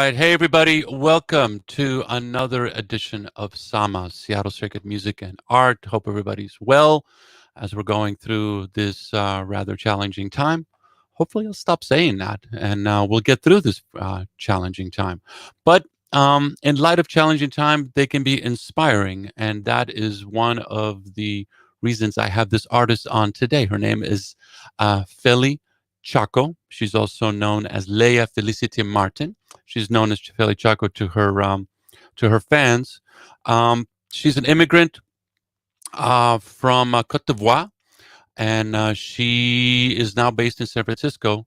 right. Hey, everybody. Welcome to another edition of SAMA, Seattle Circuit Music and Art. Hope everybody's well as we're going through this rather challenging time. Hopefully, I'll stop saying that and we'll get through this challenging time. But in light of challenging time, they can be inspiring. And that is one of the reasons I have this artist on today. Her name is Fely Tchaco. She's also known as Leia Felicity Martin. She's known as Fely Tchaco to her fans. She's an immigrant from Cote d'Ivoire, and she is now based in San Francisco.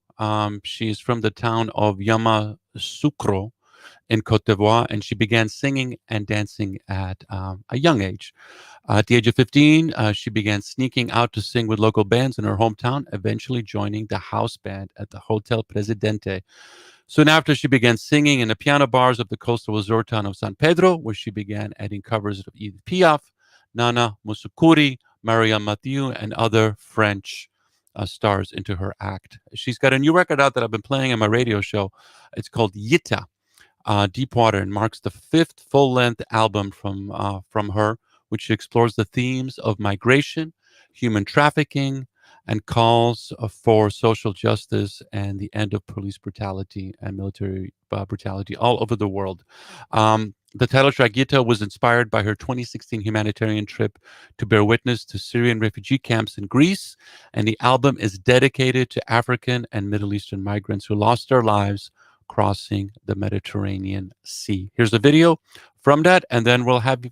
She is from the town of Yamoussoukro in Cote d'Ivoire, and she began singing and dancing at a young age. At the age of 15, she began sneaking out to sing with local bands in her hometown, eventually joining the house band at the Hotel Presidente. Soon after, she began singing in the piano bars of the coastal resort town of San Pedro, where she began adding covers of Edith Piaf, Nana Mouskouri, Mariam Mathieu, and other French stars into her act. She's got a new record out that I've been playing on my radio show. It's called YITA, Deepwater, and marks the fifth full-length album from her, which explores the themes of migration, human trafficking, and calls for social justice and the end of police brutality and military brutality all over the world. The title track YITA was inspired by her 2016 humanitarian trip to bear witness to Syrian refugee camps in Greece, and the album is dedicated to African and Middle Eastern migrants who lost their lives crossing the Mediterranean Sea. Here's a video from that, and then we'll have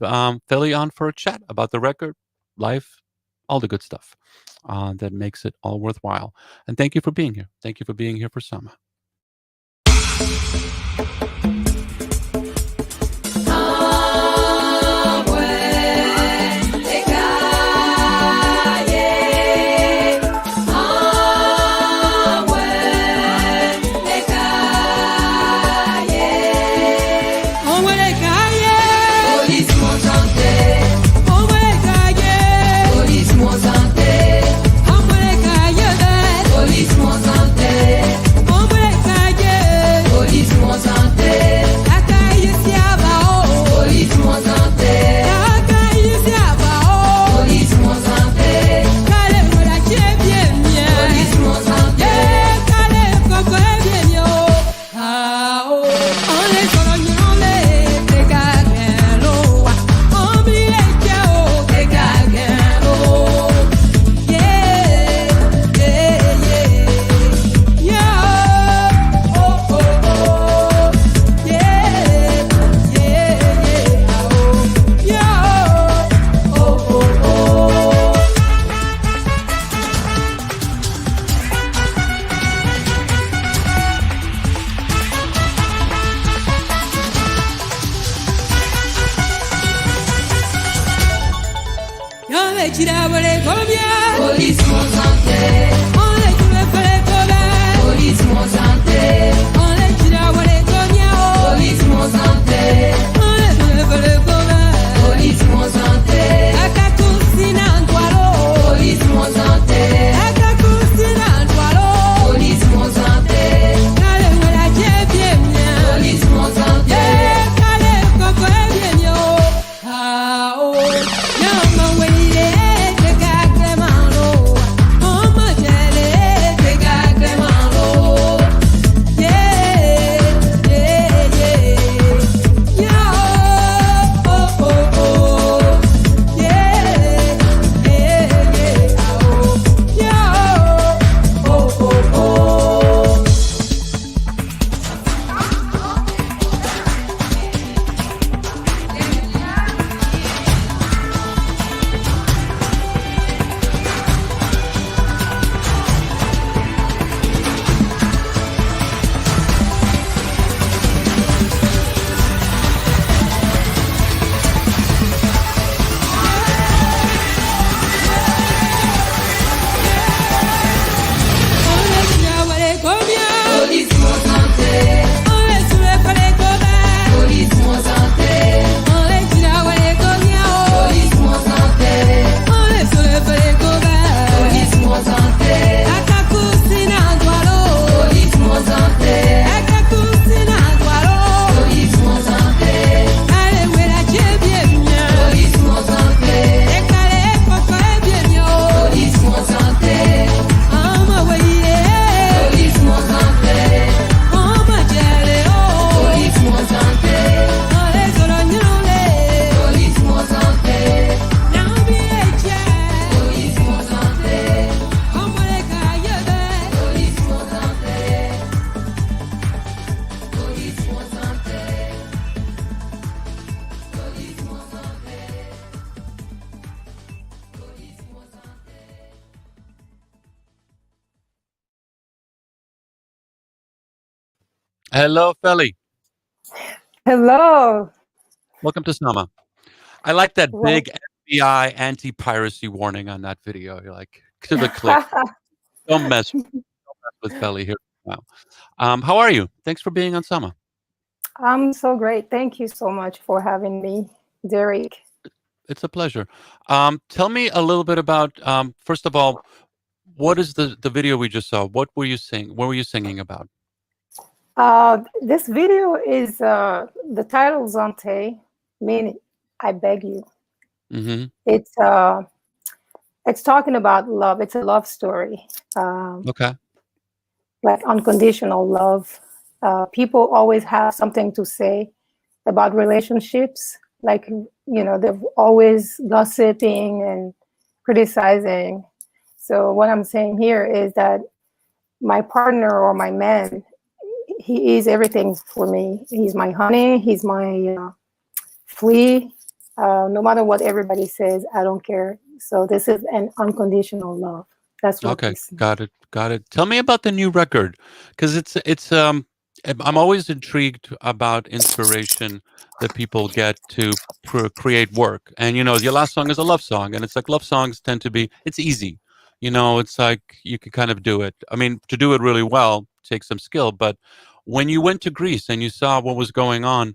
Fely on for a chat about the record, life, all the good stuff that makes it all worthwhile. And thank you for being here. Thank you for being here for Sama. Yama, wait, Hello, Fely. Hello. Welcome to Sama. I like that Well, big FBI anti-piracy warning on that video. You're like, to the click. Don't mess with Fely here now. How are you? Thanks for being on Sama. I'm so great. Thank you so much for having me, Derek. It's a pleasure. Tell me a little bit about, first of all, what is the video we just saw? What were you singing? What were you singing about? This video is the title Zante, meaning I beg you. Mm-hmm. It's it's talking about love. It's a love story, um, Okay. like unconditional love. People always have something to say about relationships. Like they're always gossiping and criticizing. So what I'm saying here is that my partner or my man, he is everything for me. He's my honey. He's my flea. No matter what everybody says, I don't care. So this is an unconditional love. That's what Okay, this is. got it, got it. Tell me about the new record, because I'm always intrigued about inspiration that people get to create work. And your last song is a love song, and it's like love songs tend to be it's easy. It's like you can kind of do it. I mean, to do it really well takes some skill, but when you went to Greece and you saw what was going on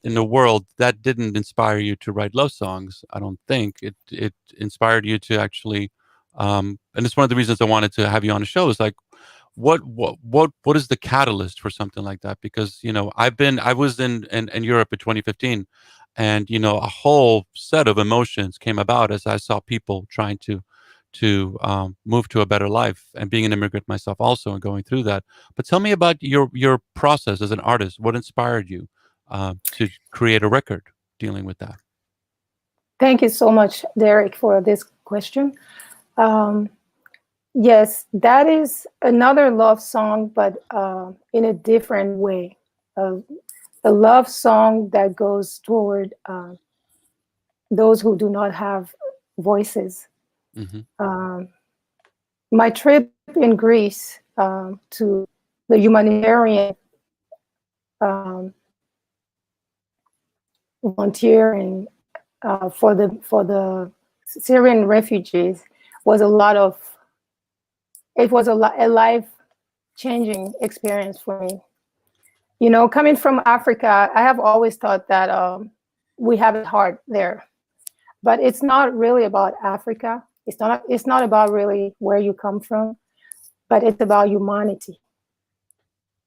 in the world, that didn't inspire you to write love songs. I don't think it inspired you to actually and it's one of the reasons I wanted to have you on the show is like what is the catalyst for something like that? Because I was in Europe in 2015, and a whole set of emotions came about as I saw people trying to move to a better life, and being an immigrant myself also and going through that. But tell me about your process as an artist. What inspired you to create a record dealing with that? Thank you so much, Derek, for this question. Um, yes, that is another love song, but in a different way. Uh, a love song that goes toward those who do not have voices. Hmm. Um, my trip in Greece to the humanitarian um, volunteering for the Syrian refugees was a lot of it was a life changing experience for me. Coming from Africa, I have always thought that we have it hard there, but it's not really about Africa. It's not about really where you come from, but it's about humanity.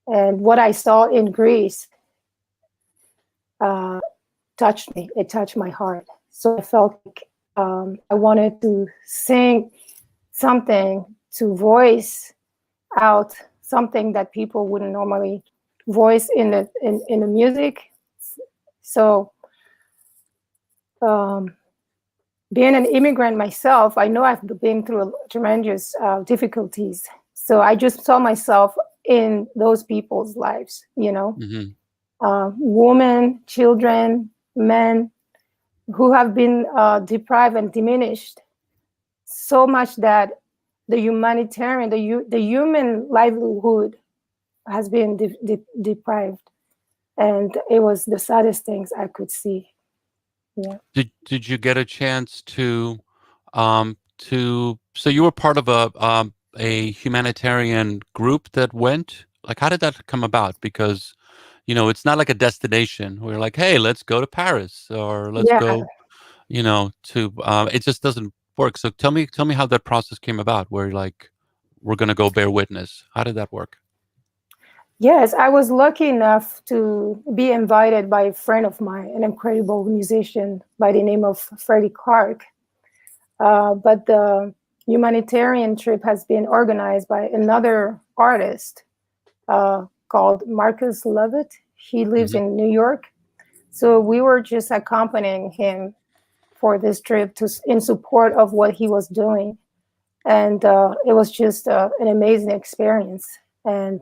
And what I saw in Greece uh, touched me. It touched my heart. So I felt like I wanted to sing something, to voice out something that people wouldn't normally voice in the music. So um, being an immigrant myself, I know I've been through tremendous difficulties. So I just saw myself in those people's lives, Hmm. women, children, men who have been deprived and diminished so much that the humanitarian, the human livelihood has been deprived. And it was the saddest things I could see. Yeah. Did you get a chance so you were part of a humanitarian group that went? Like, how did that come about? Because it's not like a destination where you're like, hey, let's go to Paris or let's Yeah. go, to it just doesn't work. So tell me how that process came about where you're like, we're gonna go bear witness. How did that work? Yes, I was lucky enough to be invited by a friend of mine, an incredible musician by the name of Freddie Clark. But the humanitarian trip has been organized by another artist called Marcus Lovett. He lives Hmm. in New York. So we were just accompanying him for this trip in support of what he was doing. And it was just an amazing experience. And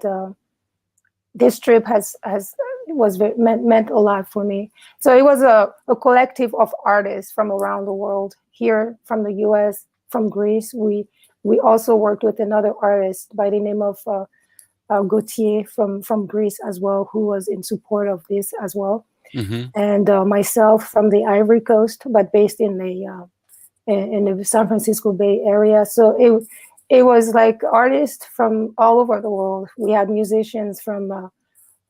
this trip meant a lot for me. So it was a collective of artists from around the world, here from the US, from Greece. We also worked with another artist by the name of Gautier from Greece as well, who was in support of this as well, Hmm. and myself from the Ivory Coast, but based in the San Francisco Bay Area. So it was like artists from all over the world. We had musicians from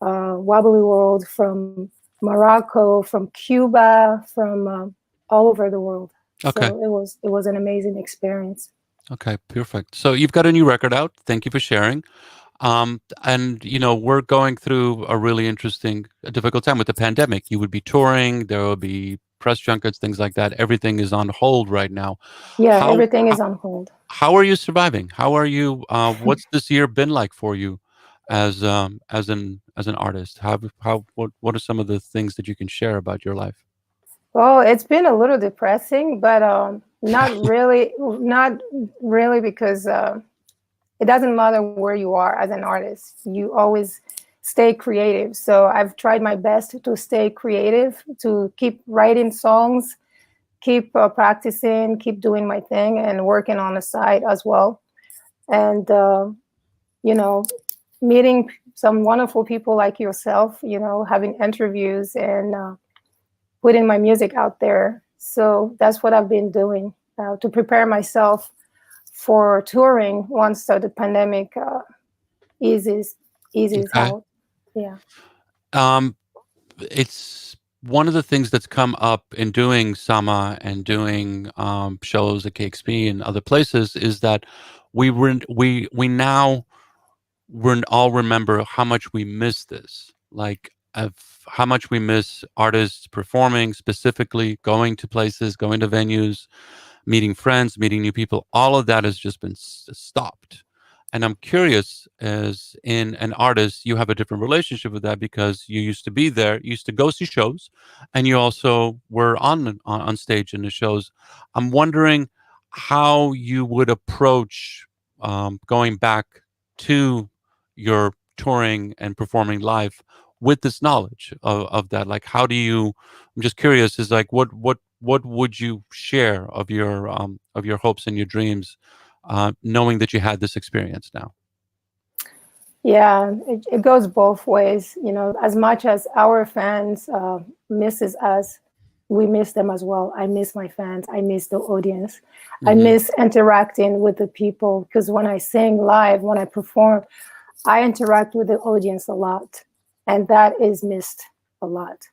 Wobbly World, from Morocco, from Cuba, from all over the world. Okay. So it was an amazing experience. Okay. Perfect. So you've got a new record out. Thank you for sharing. And we're going through a really interesting, a difficult time with the pandemic. You would be touring, there will be press junkets, things like that. Everything is on hold right now. Yeah, How everything how, is on hold. how are you surviving? How are you? What's this year been like for you, as an artist? What are some of the things that you can share about your life? Well, it's been a little depressing, but not really because it doesn't matter where you are as an artist. You always stay creative. So I've tried my best to stay creative, to keep writing songs, keep practicing, keep doing my thing, and working on the side as well. And you know, meeting some wonderful people like yourself. Having interviews and putting my music out there. So that's what I've been doing to prepare myself for touring once the pandemic eases eases Okay. out. Yeah. Um, it's one of the things that's come up in doing Sama and doing shows at KXP and other places is that we now all remember how much we miss this, like of how much we miss artists performing, specifically going to places, going to venues, meeting friends, meeting new people. All of that has just been stopped. And I'm curious, as in an artist, you have a different relationship with that because you used to be there, you used to go see shows, and you also were on stage in the shows. I'm wondering how you would approach going back to your touring and performing live with this knowledge of that. Like, how do you? I'm just curious. Is like what would you share of your hopes and your dreams, knowing that you had this experience now? Yeah, it goes both ways. As much as our fans misses us, we miss them as well. I miss my fans. I miss the audience. I Hmm. miss interacting with the people because when I sing live, when I perform, I interact with the audience a lot, and that is missed a lot.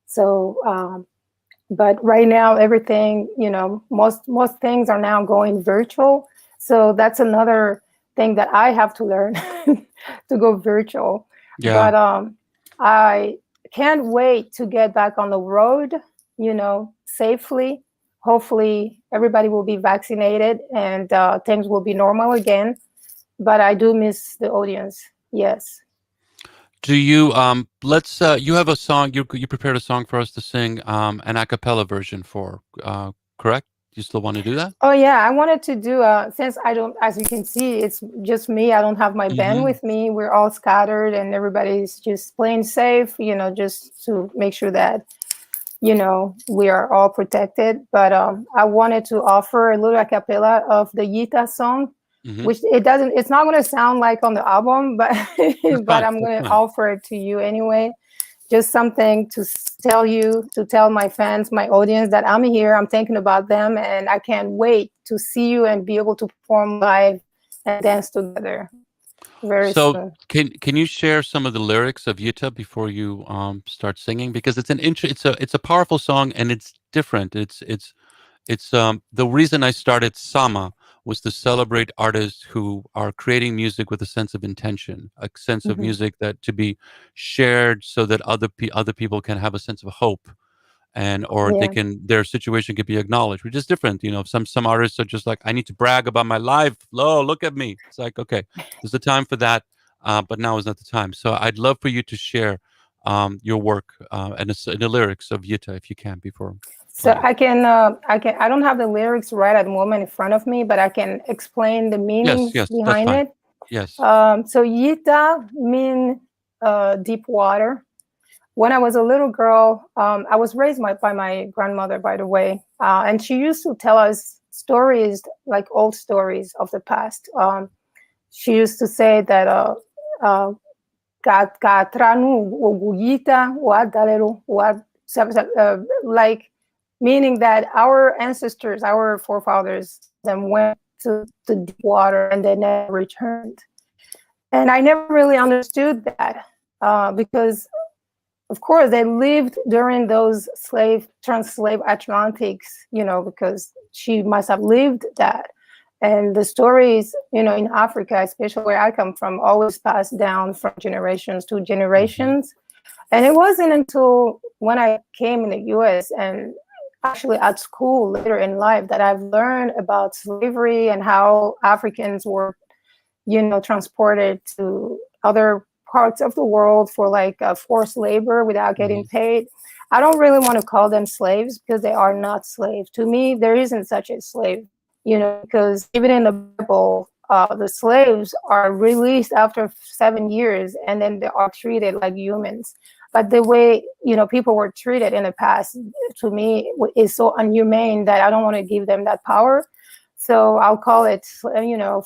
So, but right now, everything, most things are now going virtual. So that's another thing that I have to learn to go virtual. Yeah. But I can't wait to get back on the road, safely. Hopefully, everybody will be vaccinated and things will be normal again. But I do miss the audience. Yes. Do you let's you have a song, you prepared a song for us to sing an a cappella version for, correct? You still want to do that? Oh yeah, I wanted to do since I don't, as you can see, it's just me. I don't have my band Hmm. with me. We're all scattered and everybody's just playing safe, just to make sure that, we are all protected. But I wanted to offer a little a cappella of the YITA song, Hmm. which it's not gonna sound like on the album, but That's but fine. I'm That's gonna fine. offer it to you anyway, just something to tell you, to tell my fans, my audience that I'm here, I'm thinking about them, and I can't wait to see you and be able to perform live and dance together very So soon. can you share some of the lyrics of Yuta before you start singing? Because it's a powerful song and it's different. It's the reason I started Sama was to celebrate artists who are creating music with a sense of intention, a sense of Hmm. music that to be shared so that other people can have a sense of hope, and or they Yeah. can their situation can be acknowledged, which is different. Some artists are just like, I need to brag about my life. Look at me. It's like, okay, there's a time for that, but now is not the time. So I'd love for you to share your work, and the lyrics of Yita if you can before So playing. I don't have the lyrics right at the moment in front of me, but I can explain the Yes, meanings yes, that's behind fine. it. Yes. So Yita mean deep water. When I was a little girl, I was raised by my grandmother, by the way, and she used to tell us stories, like old stories of the past. She used to say that ka tranu o YITA o adalero o like, meaning that our ancestors, our forefathers, then went to deep water and they never returned. And I never really understood that because, of course, they lived during those trans-slave Atlantics, because she must have lived that. And the stories, in Africa, especially where I come from, always passed down from generations to generations. And it wasn't until when I came in the US and actually at school later in life that I've learned about slavery and how Africans were, transported to other parts of the world for like forced labor without getting paid. I don't really want to call them slaves because they are not slaves. To me, there isn't such a slave, because even in the Bible, the slaves are released after 7 years and then they are treated like humans. But the way, people were treated in the past, to me, is so inhumane that I don't want to give them that power. So I'll call it,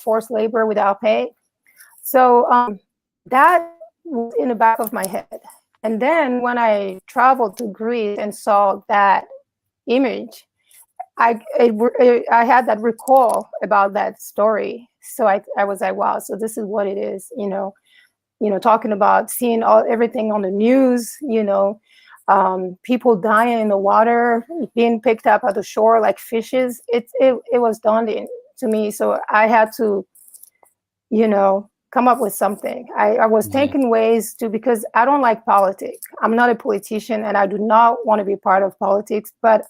forced labor without pay. So that was in the back of my head. And then when I traveled to Greece and saw that image, I had that recall about that story. So I was like, wow, so this is what it is, talking about seeing everything on the news, people dying in the water, being picked up at the shore like fishes. It was daunting to me. So I had to, come up with something. I was thinking ways to, because I don't like politics. I'm not a politician and I do not want to be part of politics. But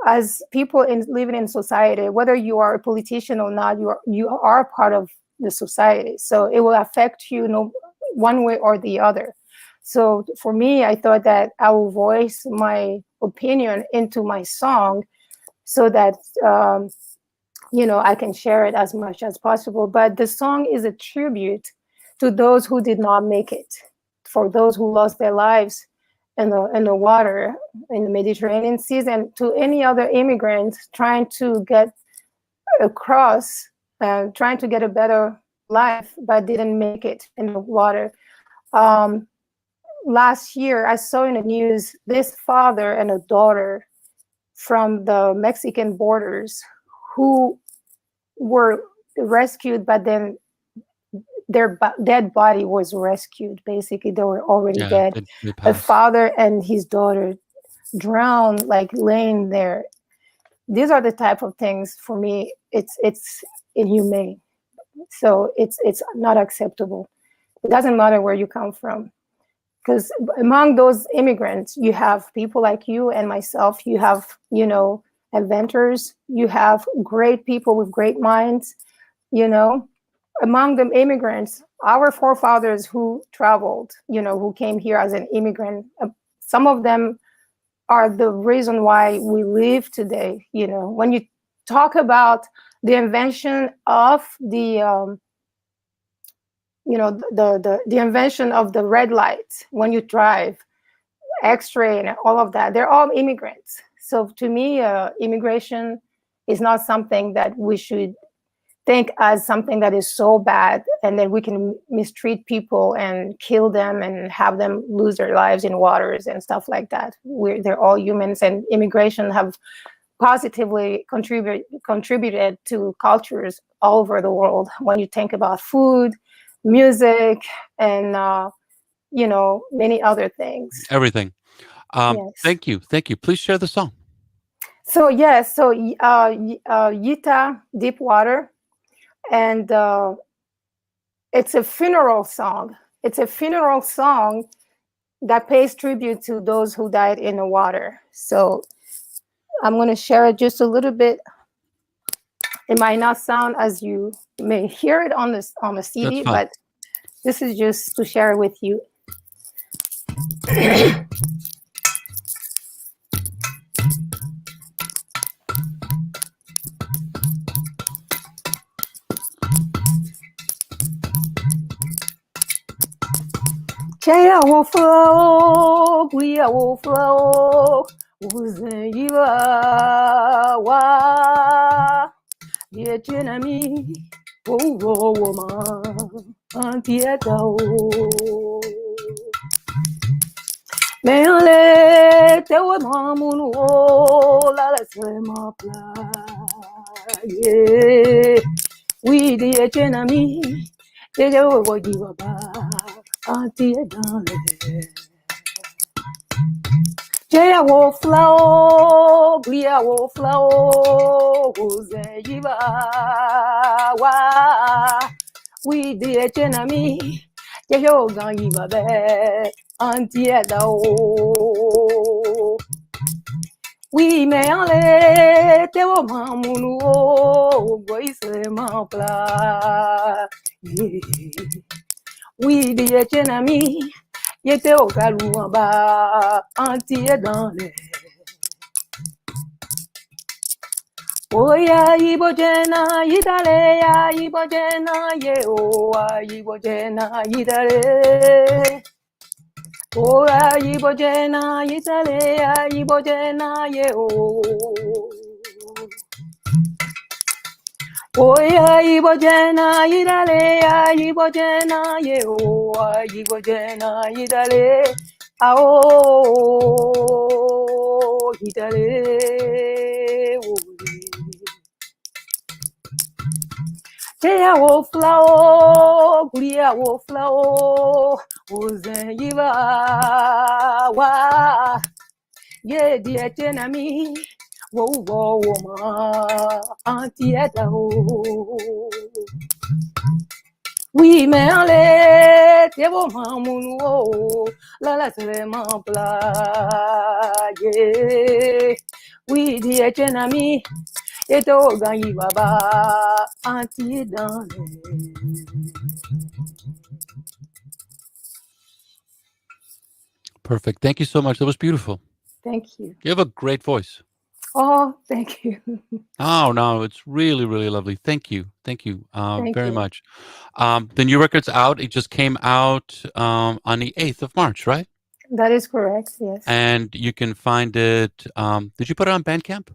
as people living in society, whether you are a politician or not, you are part of the society. So it will affect you, one way or the other. So for me, I thought that I will voice my opinion into my song so that, I can share it as much as possible. But the song is a tribute to those who did not make it, for those who lost their lives in the water, in the Mediterranean Seas, and to any other immigrant trying to get across, trying to get a better life, but didn't make it in the water. Last year, I saw in the news this father and a daughter from the Mexican borders who were rescued, but then their dead body was rescued. Basically, they were already dead. The father and his daughter drowned, like laying there. These are the type of things, for me, it's inhumane. So it's not acceptable. It doesn't matter where you come from. Because among those immigrants, you have people like you and myself. You have, inventors. You have great people with great minds. Among them immigrants, our forefathers who traveled, who came here as an immigrant. Some of them are the reason why we live today. When you talk about the invention of the the invention of the red lights when you drive, X-ray and all of that, they're all immigrants. So to me, immigration is not something that we should think as something that is so bad and then we can mistreat people and kill them and have them lose their lives in waters and stuff like that. They're all humans, and immigration have positively contributed to cultures all over the world. When you think about food, music, and many other things. Everything. Yes. Thank you. Please share the song. So yes, YITA, Deep Water, and it's a funeral song. It's a funeral song that pays tribute to those who died in the water. So I'm going to share it just a little bit. It might not sound as you may hear it on the CD, but this is just to share it with you. Chaya will flow, Guia will flow, Uzenyiwa wa, Yechinami, oh woman. antiedao. Meole te wo mamunu o la la se ma pla. Yeah, we the enemy. Te yo wo giwa ba antiedao. Jaya wo flow, Glia wo flow, Yiba wa. We the enemy, Jayo gan yiba be, antieda o. We me ale te wo mamunu o, Boise mapla. We the enemy, Yete o kaluamba, antieda. Oya ibojena yidale ya ibojena ye oa ibojena yidale. Oya ibojena yidale ya ibojena ye o. Oya ibojena yidale ya ibojena ye oa ibojena yidale. Ao yidale. Tea wo flow, Guria wo flow, Ozen yiva wa, ye die tenami, wo ma, antieta ho. Oui, mais allez, te wo mamunu o, la se ma pla, ye. Oui, die tenami, eto ganyi baba, anti dane. Perfect. Thank you so much. That was beautiful. Thank you. You have a great voice. Oh, thank you. Oh, no, it's really, really lovely. Thank you. Thank you Thank very you. much. The new record's out. It just came out on the 8th of March, right? That is correct, yes. And you can find it. Did you put it on Bandcamp?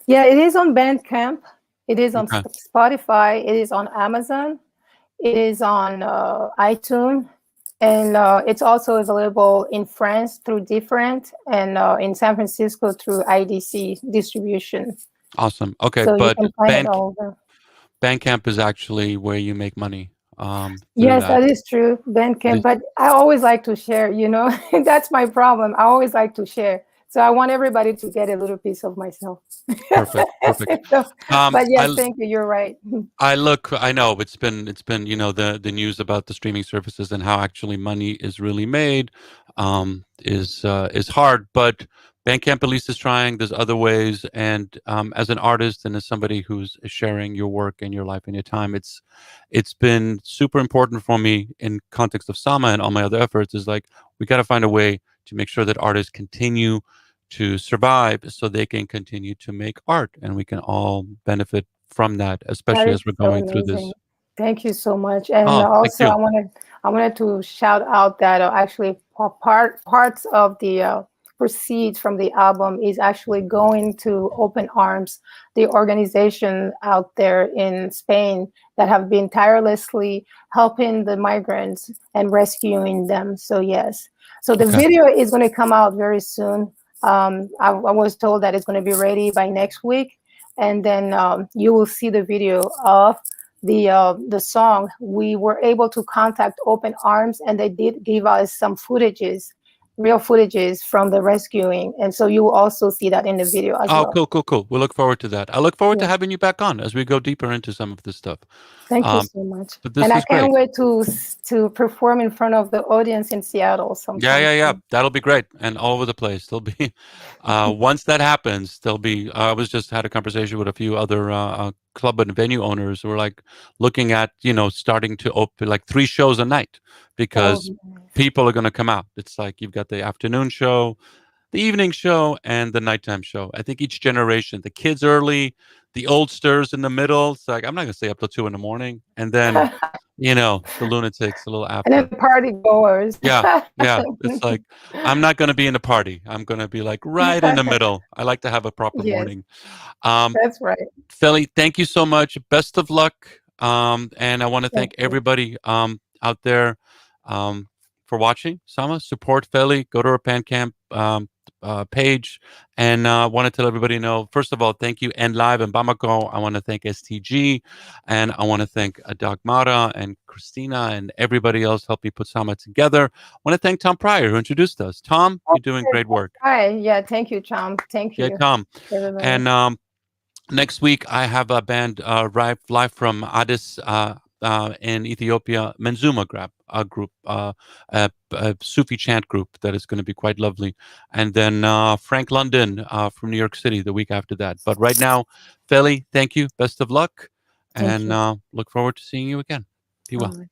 Yeah, it is on Bandcamp. It is on Okay. Spotify. It is on Amazon. It is on iTunes. And it's also available in France through Different and in San Francisco through IDC distribution. Awesome. Okay, So you but can find it all over. Bandcamp is actually where you make money through Yes, that. that is true, It Bandcamp. is But I always like to share, you know, that's my problem. I always like to share. So I want everybody to get a little piece of myself. perfect. Perfect. So, but yes, I thank you. You're right. I know it's been the news about the streaming services and how actually money is really made is hard, but Bandcamp at least is trying. There's other ways, and as an artist and as somebody who's sharing your work and your life and your time, it's been super important for me in context of Sama and all my other efforts. Is like we got to find a way to make sure that artists continue to survive so they can continue to make art and we can all benefit from that, That especially is as we're so going through this. amazing. Thank you so much. And Oh, thank also, you. I wanted to shout out that actually parts of the proceeds from the album is actually going to Open Arms, the organization out there in Spain that have been tirelessly helping the migrants and rescuing them. So yes, so the Okay. video is going to come out very soon. I was told that it's going to be ready by next week, and then you will see the video of the song. We were able to contact Open Arms, and they did give us some real footages from the rescuing, and so you will also see that in the video as Oh, well. cool, cool, cool. We'll look forward to that. I look forward to Yeah. having you back on as we go deeper into some of this stuff. Thank you Um, so much, but and this I is can't great. wait to perform in front of the audience in Seattle Yeah, sometime yeah, yeah. soon. That'll be great, and all over the place. There'll be, once that happens, there'll be. I was just had a conversation with a few other club and venue owners who are like looking at starting to open like 3 shows a night Oh, because nice. people are going to come out. It's like you've got the afternoon show, the evening show, and the nighttime show. I think each generation, the kids early, the oldsters in the middle. It's like I'm not going to stay up till 2 in the morning, and then the lunatics a little And then after. party goers. Yeah, yeah. It's like I'm not gonna be in the party. I'm gonna be like right in the middle. I like to have a proper Yes, morning. Um, that's right. Fely, thank you so much. Best of luck. And I want to Thank thank you. everybody. out there for watching. Sama, support Fely. Go to our Bandcamp page. And want to tell everybody know, first of all, thank you. And Live in Bamako. I want to thank STG. And I want to thank Dagmara and Christina and everybody else helping put Sama together. I want to thank Tom Pryor, who introduced us. Tom, you're doing great work. Hi. Yeah. Thank you, Cham. Thank Yeah, you. Tom. Everybody. And next week, I have a band live from Addis in Ethiopia, Menzuma group, a Sufi chant group that is going to be quite lovely. And then Frank London from New York City the week after that. But right now, Fely, thank you. Best of luck. Thank And you. look forward to seeing you again. Be well. All right.